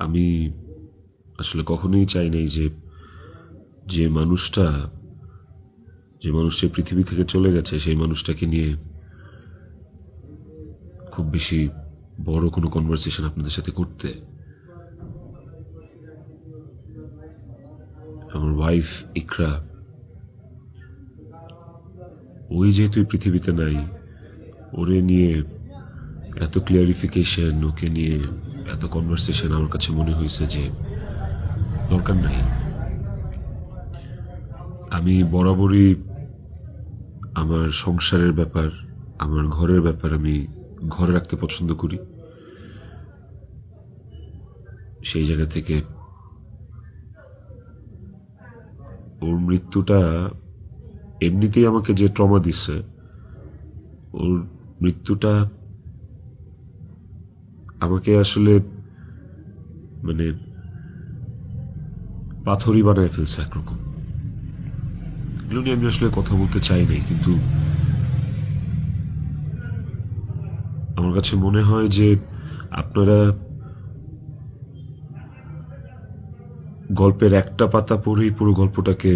আমি আসলে কখনোই চাই নাই যে মানুষটা পৃথিবী থেকে চলে গেছে সেই মানুষটাকে নিয়ে খুব বেশি বড় কোনো কনভারসেশন আপনাদের সাথে করতে। আমার ওয়াইফ ইকরা, ওই যেহেতু এই পৃথিবীতে নাই, ওরে নিয়ে এত ক্লিয়ারিফিকেশন, ওকে নিয়ে এত কনভারসেশন আমার কাছে মনে হয়েছে যে দরকার নাই। আমি বরাবরই আমার সংসারের ব্যাপার, আমার ঘরের ব্যাপার আমি ঘরে রাখতে পছন্দ করি। সেই জায়গা থেকে ওর মৃত্যুটা এমনিতেই আমাকে যে ট্রমা দিচ্ছে, ওর মৃত্যুটা আমাকে আসলে মানে পাথরই বানায় ফেলছে একরকম। এগুলো নিয়ে আমি আসলে কথা বলতে চাই নাই, কিন্তু আমার কাছে মনে হয় যে আপনারা গল্পের একটা পাতা পড়েই পুরো গল্পটাকে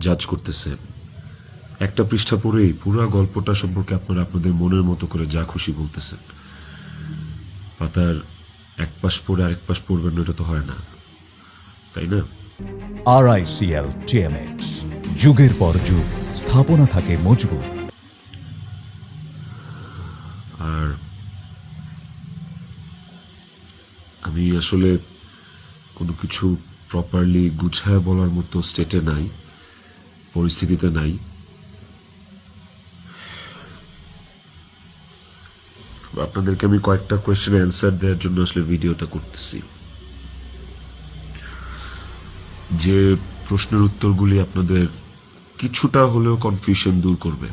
জাজ করতেছেন, একটা পৃষ্ঠা পড়েই পুরো গল্পটা সম্পর্কে আপনারা আপনাদের মনের মতো করে যা খুশি বলতেছেন। পাতার এক পাশ পড়ে আরেক পাশ পড়বেন না, এটা তো হয় না, তাই না? RICL TMX, যুগের পর যুগ স্থাপনা থাকে মজবুত। আর আমি আসলে কোনো কিছু প্রপারলি গুছায় বলার মতো স্টেটে নাই, পরিস্থিতিতে নাই। আপনাদেরকে আমি কয়েকটা কোয়েশ্চেন অ্যান্সার দেওয়ার জন্য আসলে ভিডিওটা করতেছি, যে প্রশ্নের উত্তরগুলি আপনাদের কিছুটা হলেও কনফিউশন দূর করবে।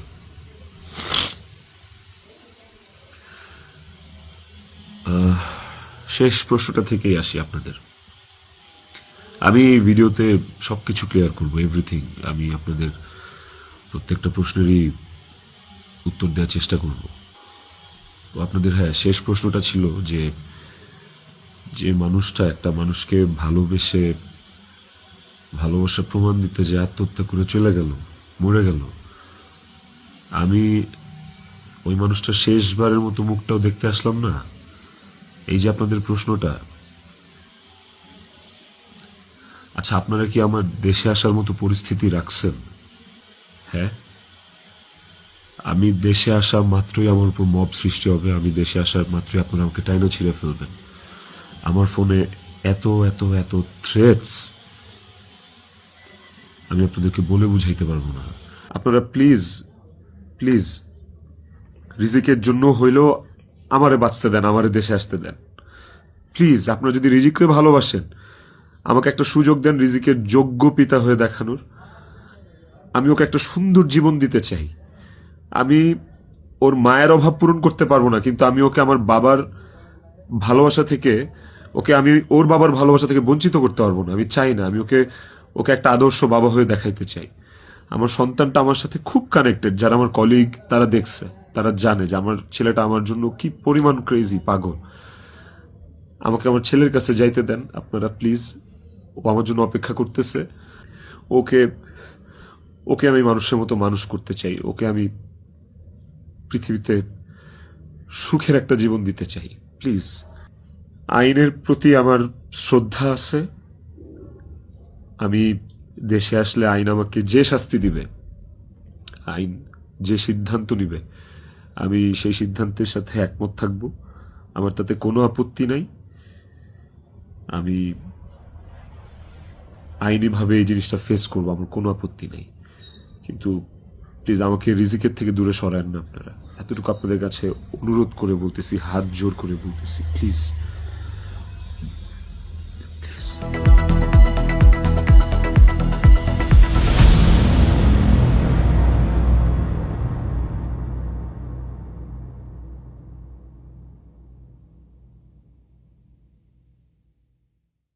শেষ প্রশ্নটা থেকেই আসি আপনাদের। আমি এই ভিডিওতে সবকিছু ক্লিয়ার করব, এভরিথিং। আমি আপনাদের প্রত্যেকটা প্রশ্নেরই উত্তর দেওয়ার চেষ্টা করব। তো আপনাদের শেষ প্রশ্নটা ছিল যে মানুষটা একটা মানুষকে ভালোবেসে ভালোবাসার প্রমাণ দিতে যে আত্মহত্যা করে চলে গেল, মরে গেল, আমি ওই মানুষটা শেষবারের মতো মুখটাও দেখতে আসলাম না। এই যে আপনাদের প্রশ্নটা, আচ্ছা আপনারা কি আমার দেশে আসার মতো পরিস্থিতি রাখছেন? হ্যাঁ, আমি দেশে আসা মাত্রই আমার উপর মব সৃষ্টি হবে, আমি দেশে আসার মাত্রই আপনারা আমাকে টাইনা ছিঁড়ে ফেলবেন। আমার ফোনে এত এত এত থ্রেটস আমি আপনাদেরকে বলে বুঝাইতে পারবো না। আপনারা প্লিজ প্লিজ রিজিকের জন্য হইলেও আমারে বাঁচতে দেন, আমারে দেশে আসতে দেন প্লিজ। আপনারা যদি রিজিককে ভালোবাসেন, আমাকে একটা সুযোগ দেন রিজিকের যোগ্য পিতা হয়ে দেখানোর। আমি ওকে একটা সুন্দর জীবন দিতে চাই। আমি ওর মায়ের অভাব পূরণ করতে পারবো না, কিন্তু আমি ওকে আমার বাবার ভালোবাসা থেকে, আমি ওর বাবার ভালোবাসা থেকে বঞ্চিত করতে পারবো না। আমি চাই না, আমি ওকে একটা আদর্শ বাবা হয়ে দেখাইতে চাই। আমার সন্তানটা আমার সাথে খুব কানেক্টেড। যারা আমার কলিগ তারা দেখছে, তারা জানে যে আমার ছেলেটা আমার জন্য কি পরিমাণ ক্রেজি, পাগল। আমাকে আমার ছেলের কাছে যাইতে দেন আপনারা প্লিজ। ও আমার জন্য অপেক্ষা করতেছে। ওকে আমি মানুষের মতো মানুষ করতে চাই। ওকে আমি পৃথিবীতে সুখের একটা জীবন দিতে চাই প্লিজ। আইনের প্রতি আমার শ্রদ্ধা আছে। আমি দেশে আসলে আইন আমাকে যে শাস্তি দিবে, আইন যে সিদ্ধান্ত নিবে, আমি সেই সিদ্ধান্তের সাথে একমত থাকব। আমার তাতে কোনো আপত্তি নাই। আমি আইনিভাবে এই জিনিসটা ফেস করবো, আমার কোনো আপত্তি নেই। কিন্তু প্লিজ আমাকে রিজিকের থেকে দূরে সরান না আপনারা। এতটুকু আপনাদের কাছে অনুরোধ করে বলতেছি, হাত জোর করে বলতেছি, প্লিজ প্লিজ।